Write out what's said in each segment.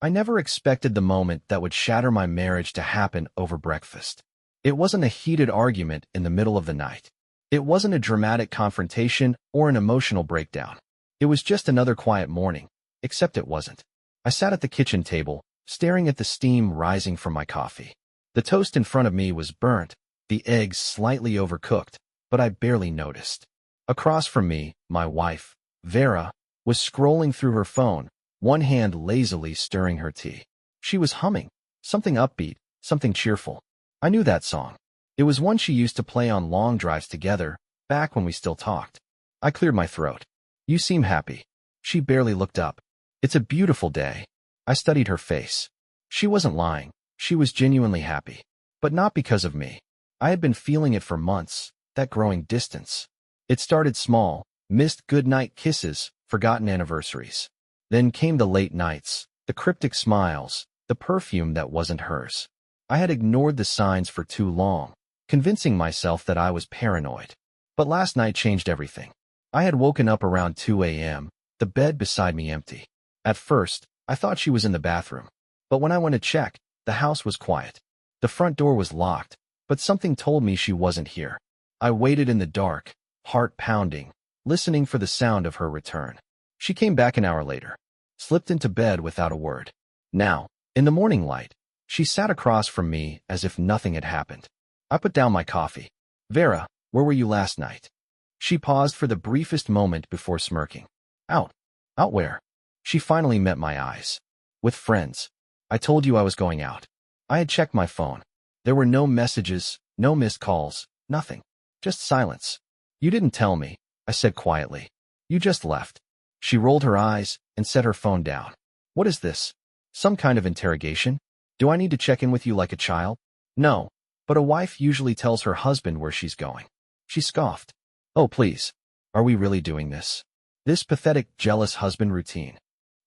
I never expected the moment that would shatter my marriage to happen over breakfast. It wasn't a heated argument in the middle of the night. It wasn't a dramatic confrontation or an emotional breakdown. It was just another quiet morning, except it wasn't. I sat at the kitchen table, staring at the steam rising from my coffee. The toast in front of me was burnt, the eggs slightly overcooked, but I barely noticed. Across from me, my wife, Vera, was scrolling through her phone, one hand lazily stirring her tea. She was humming, something upbeat, something cheerful. I knew that song. It was one she used to play on long drives together, back when we still talked. I cleared my throat. "You seem happy." She barely looked up. "It's a beautiful day." I studied her face. She wasn't lying. She was genuinely happy. But not because of me. I had been feeling it for months, that growing distance. It started small, missed goodnight kisses, forgotten anniversaries. Then came the late nights, the cryptic smiles, the perfume that wasn't hers. I had ignored the signs for too long, convincing myself that I was paranoid. But last night changed everything. I had woken up around 2 a.m., the bed beside me empty. At first, I thought she was in the bathroom. But when I went to check, the house was quiet. The front door was locked, but something told me she wasn't here. I waited in the dark, heart pounding, listening for the sound of her return. She came back an hour later, slipped into bed without a word. Now, in the morning light, she sat across from me as if nothing had happened. I put down my coffee. "Vera, where were you last night?" She paused for the briefest moment before smirking. Out. Out where?" She finally met my eyes. "With friends. I told you I was going out." I had checked my phone. There were no messages, no missed calls, nothing. Just silence. "You didn't tell me," I said quietly. "You just left." She rolled her eyes and set her phone down. "What is this? Some kind of interrogation? Do I need to check in with you like a child?" "No, but a wife usually tells her husband where she's going." She scoffed. "Oh, please. Are we really doing this? This pathetic, jealous husband routine?"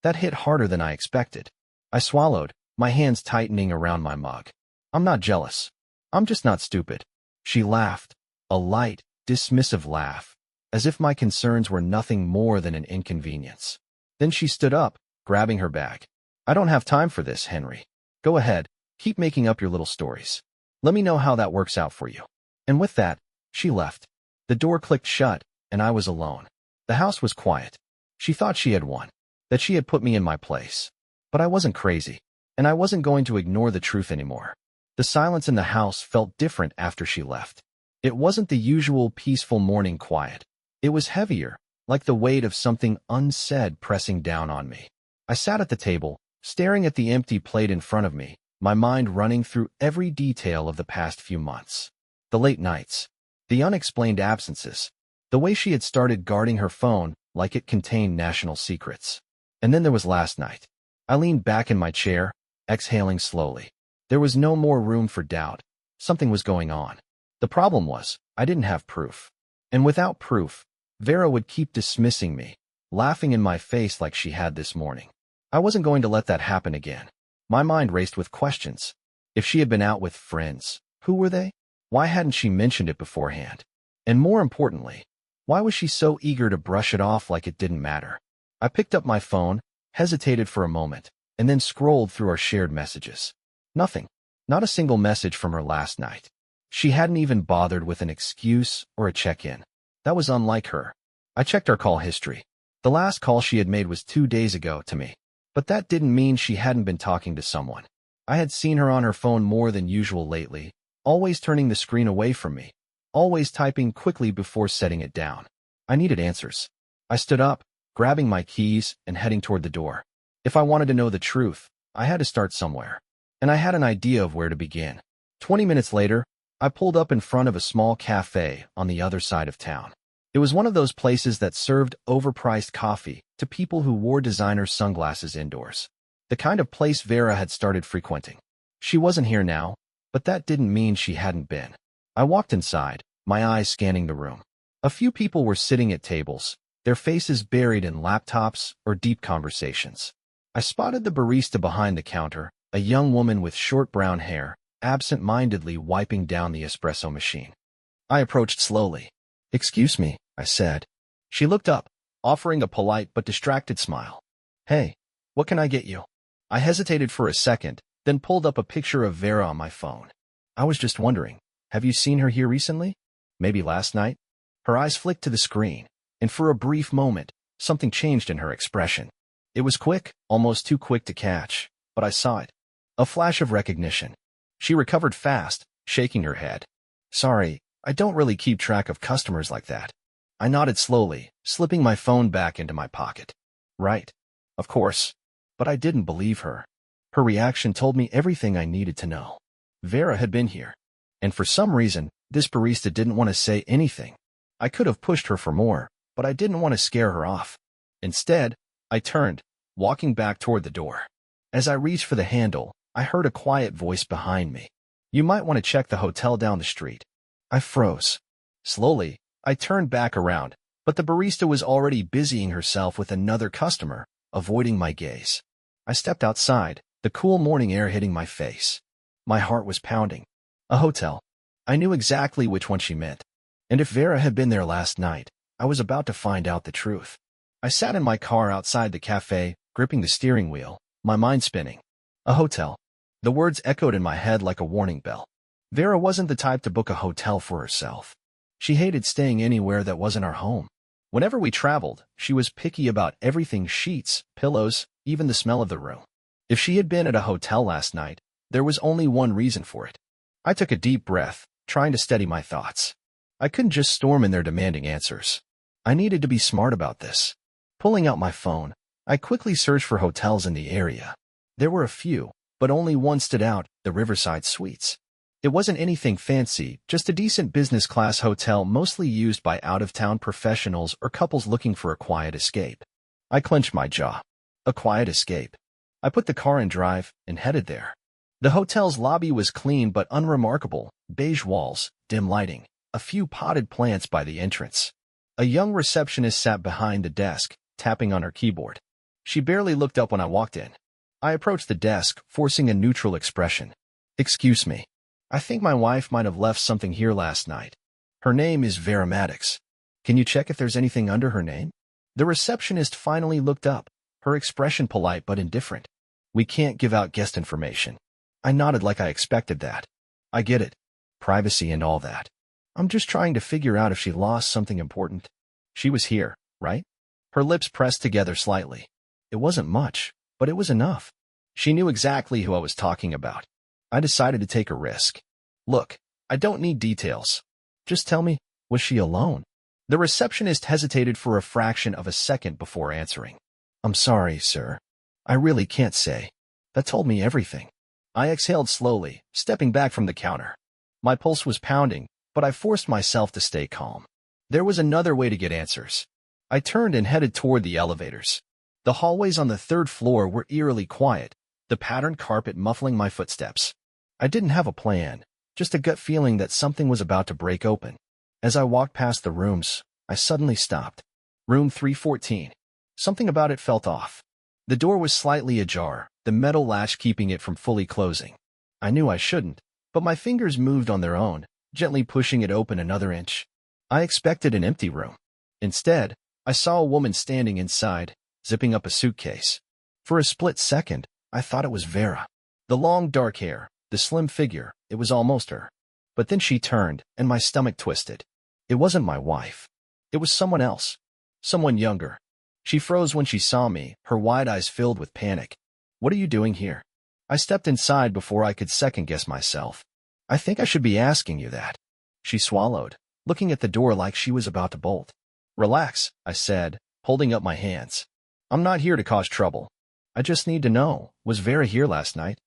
That hit harder than I expected. I swallowed, my hands tightening around my mug. "I'm not jealous. I'm just not stupid." She laughed, a light, dismissive laugh, as if my concerns were nothing more than an inconvenience. Then she stood up, grabbing her bag. "I don't have time for this, Henry. Go ahead, keep making up your little stories. Let me know how that works out for you." And with that, she left. The door clicked shut, and I was alone. The house was quiet. She thought she had won, that she had put me in my place. But I wasn't crazy, and I wasn't going to ignore the truth anymore. The silence in the house felt different after she left. It wasn't the usual peaceful morning quiet. It was heavier, like the weight of something unsaid pressing down on me. I sat at the table, staring at the empty plate in front of me, my mind running through every detail of the past few months. The late nights, the unexplained absences, the way she had started guarding her phone like it contained national secrets. And then there was last night. I leaned back in my chair, exhaling slowly. There was no more room for doubt. Something was going on. The problem was, I didn't have proof. And without proof, Vera would keep dismissing me, laughing in my face like she had this morning. I wasn't going to let that happen again. My mind raced with questions. If she had been out with friends, who were they? Why hadn't she mentioned it beforehand? And more importantly, why was she so eager to brush it off like it didn't matter? I picked up my phone, hesitated for a moment, and then scrolled through our shared messages. Nothing. Not a single message from her last night. She hadn't even bothered with an excuse or a check-in. That was unlike her. I checked our call history. The last call she had made was 2 days ago to me. But that didn't mean she hadn't been talking to someone. I had seen her on her phone more than usual lately, always turning the screen away from me, always typing quickly before setting it down. I needed answers. I stood up, grabbing my keys and heading toward the door. If I wanted to know the truth, I had to start somewhere. And I had an idea of where to begin. 20 minutes later, I pulled up in front of a small cafe on the other side of town. It was one of those places that served overpriced coffee to people who wore designer sunglasses indoors. The kind of place Vera had started frequenting. She wasn't here now, but that didn't mean she hadn't been. I walked inside, my eyes scanning the room. A few people were sitting at tables, their faces buried in laptops or deep conversations. I spotted the barista behind the counter, a young woman with short brown hair, absent-mindedly wiping down the espresso machine. I approached slowly. "Excuse me," I said. She looked up, offering a polite but distracted smile. "Hey, what can I get you?" I hesitated for a second, then pulled up a picture of Vera on my phone. I was just wondering, have you seen her here recently? Maybe last night? Her eyes flicked to the screen, and for a brief moment, something changed in her expression. It was quick, almost too quick to catch, but I saw it. A flash of recognition. She recovered fast, shaking her head. Sorry, I don't really keep track of customers like that. I nodded slowly, slipping my phone back into my pocket. Right. Of course. But I didn't believe her. Her reaction told me everything I needed to know. Vera had been here. And for some reason, this barista didn't want to say anything. I could have pushed her for more, but I didn't want to scare her off. Instead, I turned, walking back toward the door. As I reached for the handle, I heard a quiet voice behind me. You might want to check the hotel down the street. I froze. Slowly, I turned back around, but the barista was already busying herself with another customer, avoiding my gaze. I stepped outside, the cool morning air hitting my face. My heart was pounding. A hotel. I knew exactly which one she meant. And if Vera had been there last night, I was about to find out the truth. I sat in my car outside the cafe, gripping the steering wheel, my mind spinning. A hotel. The words echoed in my head like a warning bell. Vera wasn't the type to book a hotel for herself. She hated staying anywhere that wasn't our home. Whenever we traveled, she was picky about everything: sheets, pillows, even the smell of the room. If she had been at a hotel last night, there was only one reason for it. I took a deep breath, trying to steady my thoughts. I couldn't just storm in there demanding answers. I needed to be smart about this. Pulling out my phone, I quickly searched for hotels in the area. There were a few, but only one stood out: the Riverside Suites. It wasn't anything fancy, just a decent business-class hotel mostly used by out-of-town professionals or couples looking for a quiet escape. I clenched my jaw. A quiet escape. I put the car in drive and headed there. The hotel's lobby was clean but unremarkable: beige walls, dim lighting, a few potted plants by the entrance. A young receptionist sat behind the desk, tapping on her keyboard. She barely looked up when I walked in. I approached the desk, forcing a neutral expression. Excuse me. I think my wife might have left something here last night. Her name is Vera Maddox. Can you check if there's anything under her name? The receptionist finally looked up, her expression polite but indifferent. We can't give out guest information. I nodded like I expected that. I get it. Privacy and all that. I'm just trying to figure out if she lost something important. She was here, right? Her lips pressed together slightly. It wasn't much, but it was enough. She knew exactly who I was talking about. I decided to take a risk. Look, I don't need details. Just tell me, was she alone? The receptionist hesitated for a fraction of a second before answering. I'm sorry, sir. I really can't say. That told me everything. I exhaled slowly, stepping back from the counter. My pulse was pounding, but I forced myself to stay calm. There was another way to get answers. I turned and headed toward the elevators. The hallways on the third floor were eerily quiet, the patterned carpet muffling my footsteps. I didn't have a plan, just a gut feeling that something was about to break open. As I walked past the rooms, I suddenly stopped. Room 314. Something about it felt off. The door was slightly ajar, the metal latch keeping it from fully closing. I knew I shouldn't, but my fingers moved on their own, gently pushing it open another inch. I expected an empty room. Instead, I saw a woman standing inside, zipping up a suitcase. For a split second, I thought it was Vera. The long dark hair, the slim figure, it was almost her. But then she turned, and my stomach twisted. It wasn't my wife. It was someone else. Someone younger. She froze when she saw me, her wide eyes filled with panic. What are you doing here? I stepped inside before I could second-guess myself. I think I should be asking you that. She swallowed, looking at the door like she was about to bolt. Relax, I said, holding up my hands. I'm not here to cause trouble. I just need to know, was Vera here last night?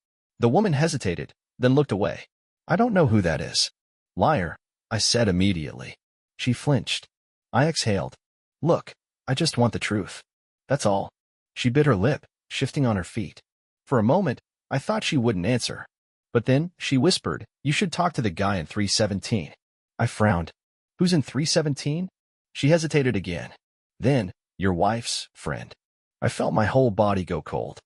The woman hesitated, then looked away. I don't know who that is. Liar, I said immediately. She flinched. I exhaled. Look, I just want the truth. That's all. She bit her lip, shifting on her feet. For a moment, I thought she wouldn't answer. But then, she whispered, you should talk to the guy in 317. I frowned. Who's in 317? She hesitated again. Then, your wife's friend. I felt my whole body go cold.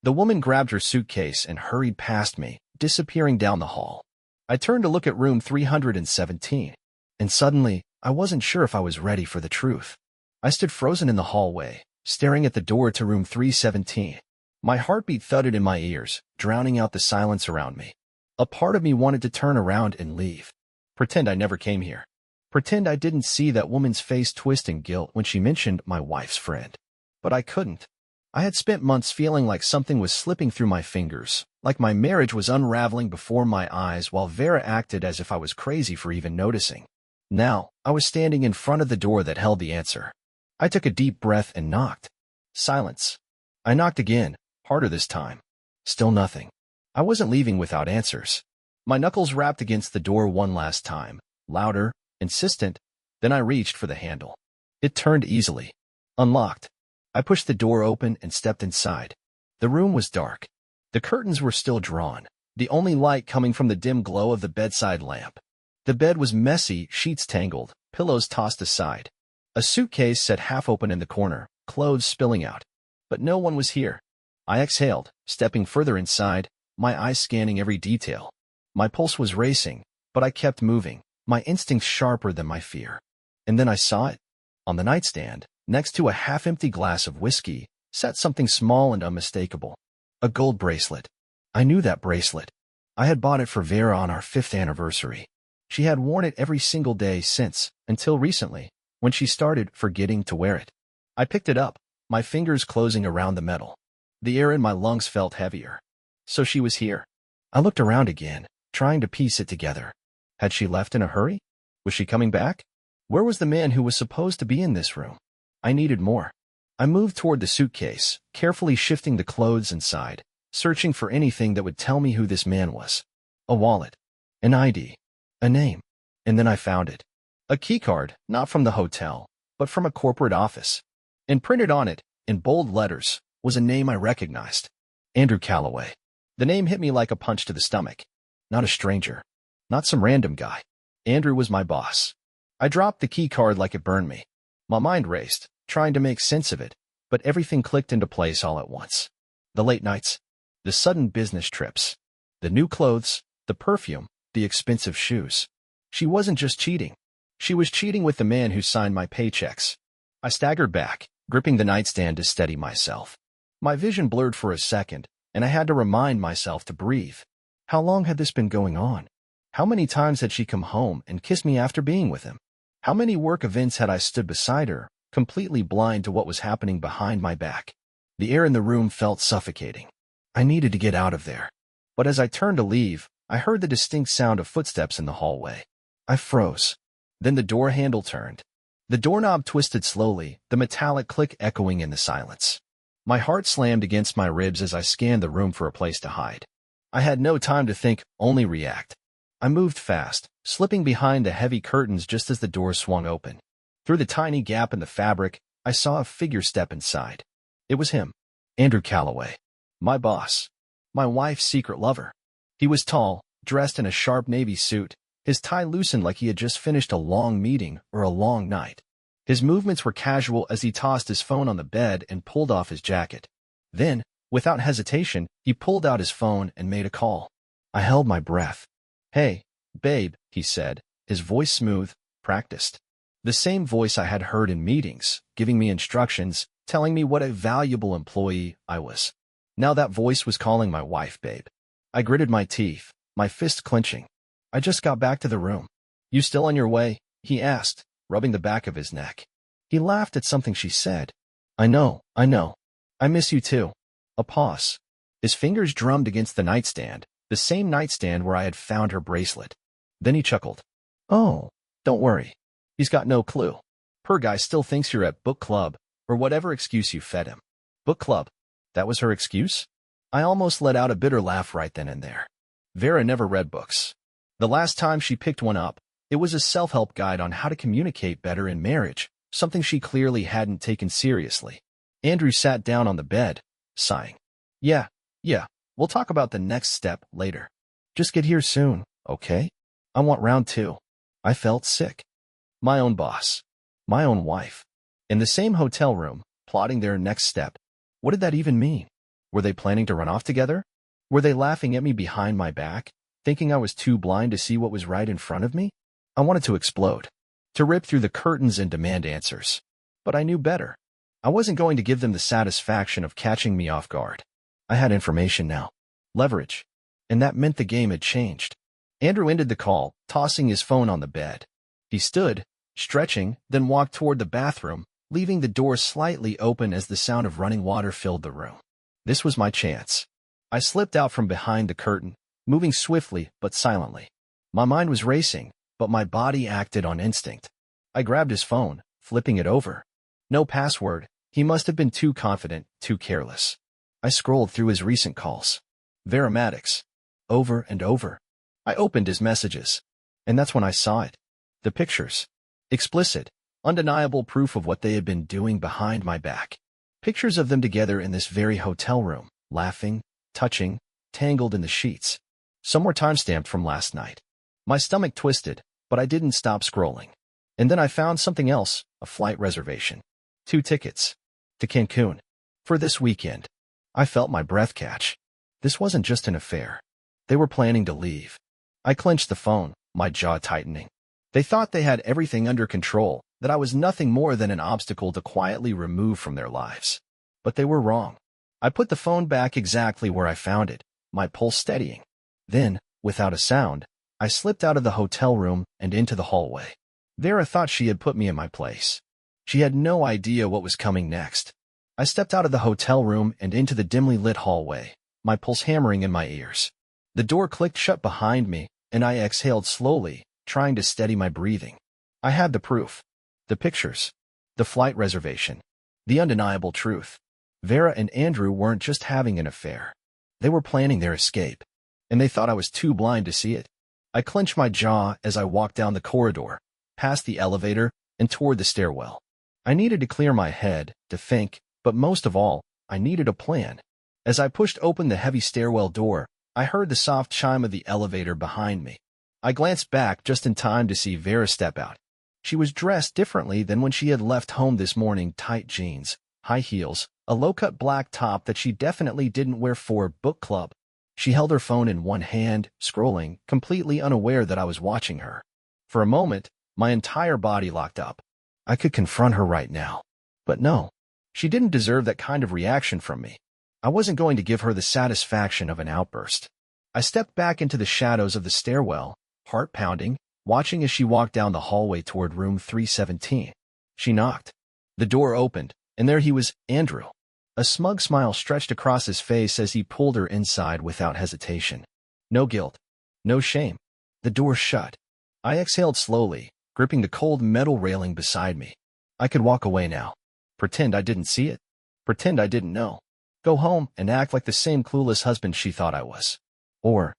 The woman grabbed her suitcase and hurried past me, disappearing down the hall. I turned to look at room 317, and suddenly, I wasn't sure if I was ready for the truth. I stood frozen in the hallway, staring at the door to room 317. My heartbeat thudded in my ears, drowning out the silence around me. A part of me wanted to turn around and leave. Pretend I never came here. Pretend I didn't see that woman's face twist in guilt when she mentioned my wife's friend. But I couldn't. I had spent months feeling like something was slipping through my fingers, like my marriage was unraveling before my eyes while Vera acted as if I was crazy for even noticing. Now, I was standing in front of the door that held the answer. I took a deep breath and knocked. Silence. I knocked again, harder this time. Still nothing. I wasn't leaving without answers. My knuckles rapped against the door one last time, louder, insistent. Then I reached for the handle. It turned easily. Unlocked. I pushed the door open and stepped inside. The room was dark. The curtains were still drawn, the only light coming from the dim glow of the bedside lamp. The bed was messy, sheets tangled, pillows tossed aside. A suitcase sat half open in the corner, clothes spilling out. But no one was here. I exhaled, stepping further inside, my eyes scanning every detail. My pulse was racing, but I kept moving, my instincts sharper than my fear. And then I saw it. On the nightstand, next to a half-empty glass of whiskey, sat something small and unmistakable. A gold bracelet. I knew that bracelet. I had bought it for Vera on our 5th anniversary. She had worn it every single day since, until recently, when she started forgetting to wear it. I picked it up, my fingers closing around the metal. The air in my lungs felt heavier. So she was here. I looked around again, trying to piece it together. Had she left in a hurry? Was she coming back? Where was the man who was supposed to be in this room? I needed more. I moved toward the suitcase, carefully shifting the clothes inside, searching for anything that would tell me who this man was. A wallet. An ID. A name. And then I found it. A keycard, not from the hotel, but from a corporate office. And printed on it, in bold letters, was a name I recognized. Andrew Calloway. The name hit me like a punch to the stomach. Not a stranger. Not some random guy. Andrew was my boss. I dropped the keycard like it burned me. My mind raced, trying to make sense of it, but everything clicked into place all at once. The late nights. The sudden business trips. The new clothes. The perfume. The expensive shoes. She wasn't just cheating. She was cheating with the man who signed my paychecks. I staggered back, gripping the nightstand to steady myself. My vision blurred for a second, and I had to remind myself to breathe. How long had this been going on? How many times had she come home and kissed me after being with him? How many work events had I stood beside her, completely blind to what was happening behind my back? The air in the room felt suffocating. I needed to get out of there. But as I turned to leave, I heard the distinct sound of footsteps in the hallway. I froze. Then the door handle turned. The doorknob twisted slowly, the metallic click echoing in the silence. My heart slammed against my ribs as I scanned the room for a place to hide. I had no time to think, only react. I moved fast, slipping behind the heavy curtains just as the door swung open. Through the tiny gap in the fabric, I saw a figure step inside. It was him. Andrew Calloway. My boss. My wife's secret lover. He was tall, dressed in a sharp navy suit, his tie loosened like he had just finished a long meeting or a long night. His movements were casual as he tossed his phone on the bed and pulled off his jacket. Then, without hesitation, he pulled out his phone and made a call. I held my breath. "Hey, babe," he said, his voice smooth, practiced. The same voice I had heard in meetings, giving me instructions, telling me what a valuable employee I was. Now that voice was calling my wife babe. I gritted my teeth, my fist clenching. I just got back to the room. "You still on your way?" he asked, rubbing the back of his neck. He laughed at something she said. I know. I miss you too." A pause. His fingers drummed against the nightstand, the same nightstand where I had found her bracelet. Then he chuckled. "Oh, don't worry. He's got no clue. Her guy still thinks you're at book club, or whatever excuse you fed him." Book club? That was her excuse? I almost let out a bitter laugh right then and there. Vera never read books. The last time she picked one up, it was a self-help guide on how to communicate better in marriage, something she clearly hadn't taken seriously. Andrew sat down on the bed, sighing. Yeah, we'll talk about the next step later. Just get here soon, okay? I want round 2. I felt sick. My own boss. My own wife. In the same hotel room, plotting their next step. What did that even mean? Were they planning to run off together? Were they laughing at me behind my back, thinking I was too blind to see what was right in front of me? I wanted to explode, to rip through the curtains and demand answers. But I knew better. I wasn't going to give them the satisfaction of catching me off guard. I had information now. Leverage. And that meant the game had changed. Andrew ended the call, tossing his phone on the bed. He stood, stretching, then walked toward the bathroom, leaving the door slightly open as the sound of running water filled the room. This was my chance. I slipped out from behind the curtain, moving swiftly but silently. My mind was racing, but my body acted on instinct. I grabbed his phone, flipping it over. No password. He must have been too confident, too careless. I scrolled through his recent calls. Vera Maddox. Over and over. I opened his messages. And that's when I saw it. The pictures. Explicit, undeniable proof of what they had been doing behind my back. Pictures of them together in this very hotel room, laughing, touching, tangled in the sheets. Some were time-stamped from last night. My stomach twisted, but I didn't stop scrolling. And then I found something else, a flight reservation. 2 tickets. To Cancun. For this weekend. I felt my breath catch. This wasn't just an affair. They were planning to leave. I clenched the phone, my jaw tightening. They thought they had everything under control, that I was nothing more than an obstacle to quietly remove from their lives. But they were wrong. I put the phone back exactly where I found it, my pulse steadying. Then, without a sound, I slipped out of the hotel room and into the hallway. Vera thought she had put me in my place. She had no idea what was coming next. I stepped out of the hotel room and into the dimly lit hallway, my pulse hammering in my ears. The door clicked shut behind me, and I exhaled slowly, trying to steady my breathing. I had the proof. The pictures. The flight reservation. The undeniable truth. Vera and Andrew weren't just having an affair. They were planning their escape, and they thought I was too blind to see it. I clenched my jaw as I walked down the corridor, past the elevator, and toward the stairwell. I needed to clear my head, to think, but most of all, I needed a plan. As I pushed open the heavy stairwell door, I heard the soft chime of the elevator behind me. I glanced back just in time to see Vera step out. She was dressed differently than when she had left home this morning. Tight jeans, high heels, a low-cut black top that she definitely didn't wear for book club. She held her phone in one hand, scrolling, completely unaware that I was watching her. For a moment, my entire body locked up. I could confront her right now. But no, she didn't deserve that kind of reaction from me. I wasn't going to give her the satisfaction of an outburst. I stepped back into the shadows of the stairwell, heart pounding, watching as she walked down the hallway toward room 317. She knocked. The door opened, and there he was, Andrew. A smug smile stretched across his face as he pulled her inside without hesitation. No guilt. No shame. The door shut. I exhaled slowly, gripping the cold metal railing beside me. I could walk away now. Pretend I didn't see it. Pretend I didn't know. Go home and act like the same clueless husband she thought I was. Or,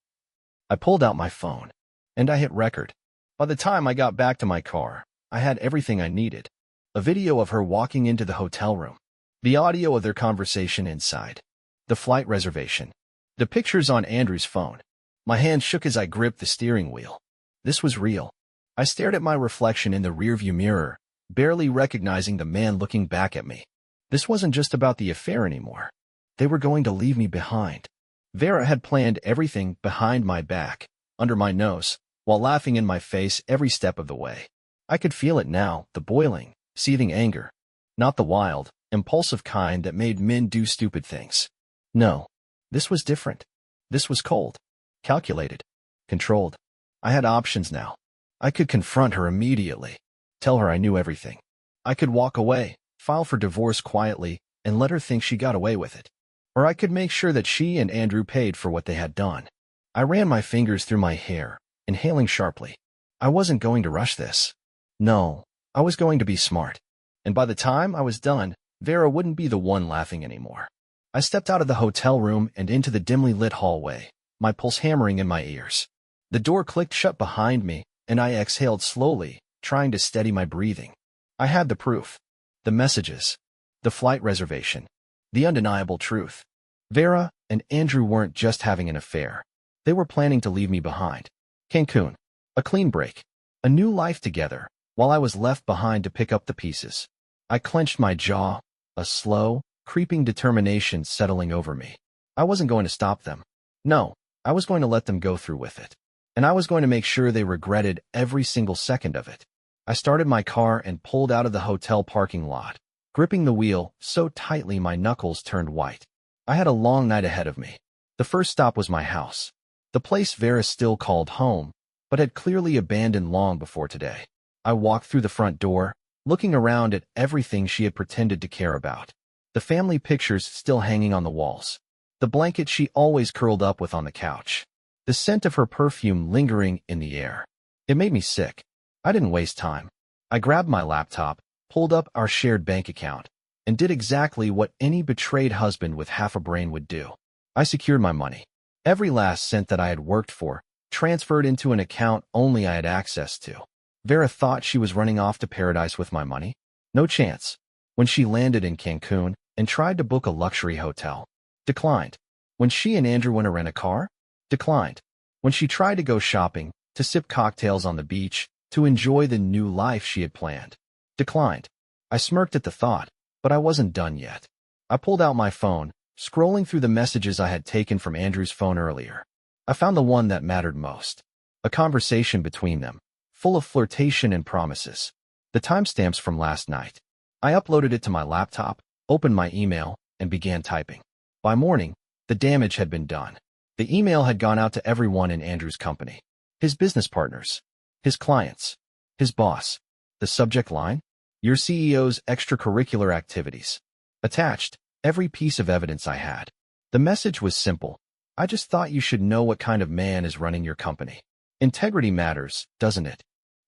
I pulled out my phone, and I hit record. By the time I got back to my car, I had everything I needed. A video of her walking into the hotel room. The audio of their conversation inside. The flight reservation. The pictures on Andrew's phone. My hand shook as I gripped the steering wheel. This was real. I stared at my reflection in the rearview mirror, barely recognizing the man looking back at me. This wasn't just about the affair anymore. They were going to leave me behind. Vera had planned everything behind my back, under my nose, while laughing in my face every step of the way. I could feel it now, the boiling, seething anger. Not the wild, impulsive kind that made men do stupid things. No, this was different. This was cold, calculated, controlled. I had options now. I could confront her immediately, tell her I knew everything. I could walk away, file for divorce quietly, and let her think she got away with it. Or I could make sure that she and Andrew paid for what they had done. I ran my fingers through my hair, inhaling sharply. I wasn't going to rush this. No, I was going to be smart. And by the time I was done, Vera wouldn't be the one laughing anymore. I stepped out of the hotel room and into the dimly lit hallway, my pulse hammering in my ears. The door clicked shut behind me, and I exhaled slowly, trying to steady my breathing. I had the proof. The messages. The flight reservation. The undeniable truth. Vera and Andrew weren't just having an affair. They were planning to leave me behind. Cancun. A clean break. A new life together, while I was left behind to pick up the pieces. I clenched my jaw, a slow, creeping determination settling over me. I wasn't going to stop them. No, I was going to let them go through with it. And I was going to make sure they regretted every single second of it. I started my car and pulled out of the hotel parking lot, gripping the wheel so tightly my knuckles turned white. I had a long night ahead of me. The first stop was my house, the place Vera still called home, but had clearly abandoned long before today. I walked through the front door, looking around at everything she had pretended to care about. The family pictures still hanging on the walls, the blanket she always curled up with on the couch, the scent of her perfume lingering in the air. It made me sick. I didn't waste time. I grabbed my laptop, pulled up our shared bank account, and did exactly what any betrayed husband with half a brain would do. I secured my money. Every last cent that I had worked for, transferred into an account only I had access to. Vera thought she was running off to paradise with my money? No chance. When she landed in Cancun and tried to book a luxury hotel, declined. When she and Andrew went to rent a car, declined. When she tried to go shopping, to sip cocktails on the beach, to enjoy the new life she had planned, declined. I smirked at the thought, but I wasn't done yet. I pulled out my phone, scrolling through the messages I had taken from Andrew's phone earlier. I found the one that mattered most. A conversation between them, full of flirtation and promises. The timestamps from last night. I uploaded it to my laptop, opened my email, and began typing. By morning, the damage had been done. The email had gone out to everyone in Andrew's company. His business partners, his clients, his boss. The subject line? Your CEO's extracurricular activities. Attached, every piece of evidence I had. The message was simple. I just thought you should know what kind of man is running your company. Integrity matters, doesn't it?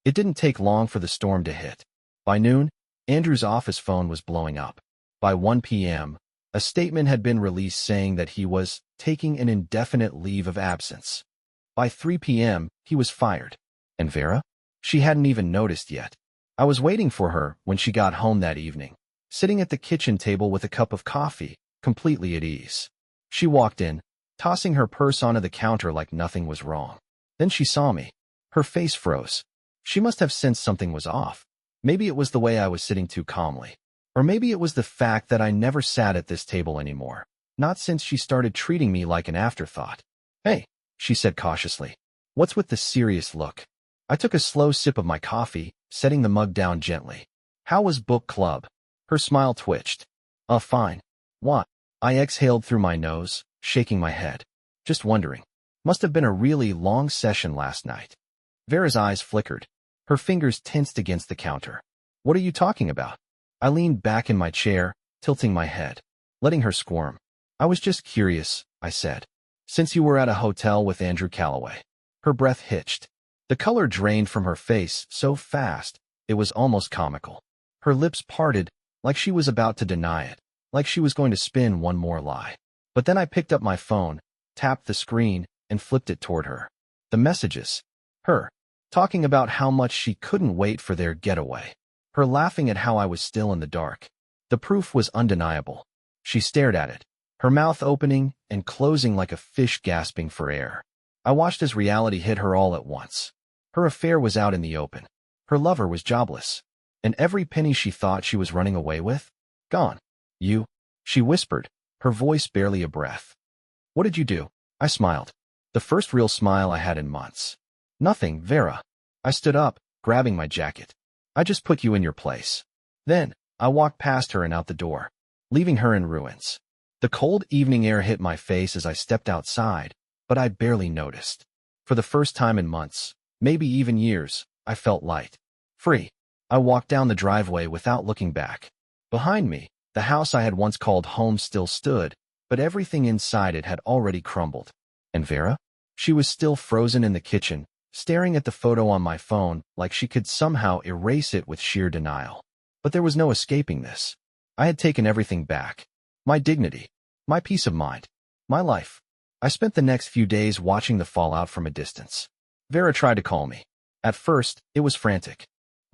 It didn't take long for the storm to hit. By noon, Andrew's office phone was blowing up. By 1 p.m., a statement had been released saying that he was taking an indefinite leave of absence. By 3 p.m., he was fired. And Vera? She hadn't even noticed yet. I was waiting for her when she got home that evening, sitting at the kitchen table with a cup of coffee, completely at ease. She walked in, tossing her purse onto the counter like nothing was wrong. Then she saw me. Her face froze. She must have sensed something was off. Maybe it was the way I was sitting too calmly. Or maybe it was the fact that I never sat at this table anymore. Not since she started treating me like an afterthought. Hey, she said cautiously. What's with the serious look? I took a slow sip of my coffee, setting the mug down gently. How was book club? Her smile twitched. Fine. What? I exhaled through my nose, shaking my head. Just wondering. Must have been a really long session last night. Vera's eyes flickered. Her fingers tensed against the counter. What are you talking about? I leaned back in my chair, tilting my head, letting her squirm. I was just curious, I said. Since you were at a hotel with Andrew Calloway. Her breath hitched. The color drained from her face so fast, it was almost comical. Her lips parted, like she was about to deny it, like she was going to spin one more lie. But then I picked up my phone, tapped the screen, and flipped it toward her. The messages. Her, talking about how much she couldn't wait for their getaway. Her laughing at how I was still in the dark. The proof was undeniable. She stared at it, her mouth opening and closing like a fish gasping for air. I watched as reality hit her all at once. Her affair was out in the open. Her lover was jobless. And every penny she thought she was running away with? Gone. You? She whispered, her voice barely a breath. What did you do? I smiled. The first real smile I had in months. Nothing, Vera. I stood up, grabbing my jacket. I just put you in your place. Then, I walked past her and out the door, leaving her in ruins. The cold evening air hit my face as I stepped outside, but I barely noticed. For the first time in months, maybe even years, I felt light. Free. I walked down the driveway without looking back. Behind me, the house I had once called home still stood, but everything inside it had already crumbled. And Vera? She was still frozen in the kitchen, staring at the photo on my phone like she could somehow erase it with sheer denial. But there was no escaping this. I had taken everything back. My dignity. My peace of mind. My life. I spent the next few days watching the fallout from a distance. Vera tried to call me. At first, it was frantic.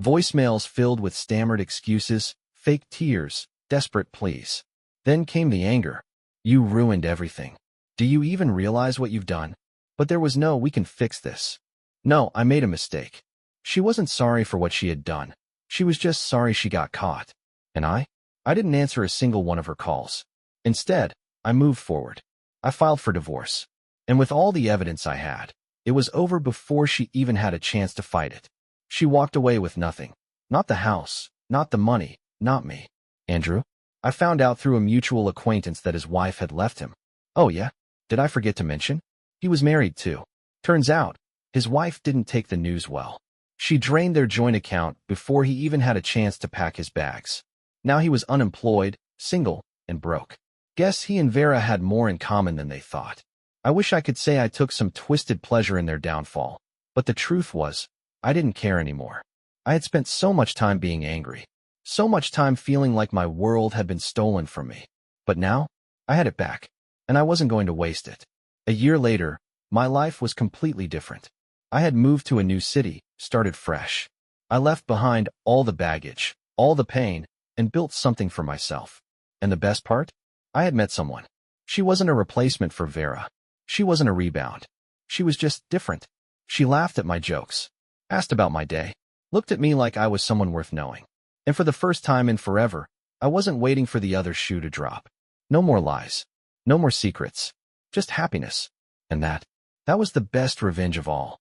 Voicemails filled with stammered excuses, fake tears, desperate pleas. Then came the anger. You ruined everything. Do you even realize what you've done? But there was no "we can fix this." No, I made a mistake. She wasn't sorry for what she had done. She was just sorry she got caught. And I didn't answer a single one of her calls. Instead, I moved forward. I filed for divorce. And with all the evidence I had, it was over before she even had a chance to fight it. She walked away with nothing. Not the house, not the money, not me. Andrew? I found out through a mutual acquaintance that his wife had left him. Oh yeah? Did I forget to mention? He was married too. Turns out, his wife didn't take the news well. She drained their joint account before he even had a chance to pack his bags. Now he was unemployed, single, and broke. Guess he and Vera had more in common than they thought. I wish I could say I took some twisted pleasure in their downfall, but the truth was, I didn't care anymore. I had spent so much time being angry, so much time feeling like my world had been stolen from me. But now, I had it back, and I wasn't going to waste it. A year later, my life was completely different. I had moved to a new city, started fresh. I left behind all the baggage, all the pain, and built something for myself. And the best part? I had met someone. She wasn't a replacement for Vera. She wasn't a rebound. She was just different. She laughed at my jokes, asked about my day, looked at me like I was someone worth knowing. And for the first time in forever, I wasn't waiting for the other shoe to drop. No more lies. No more secrets. Just happiness. And that was the best revenge of all.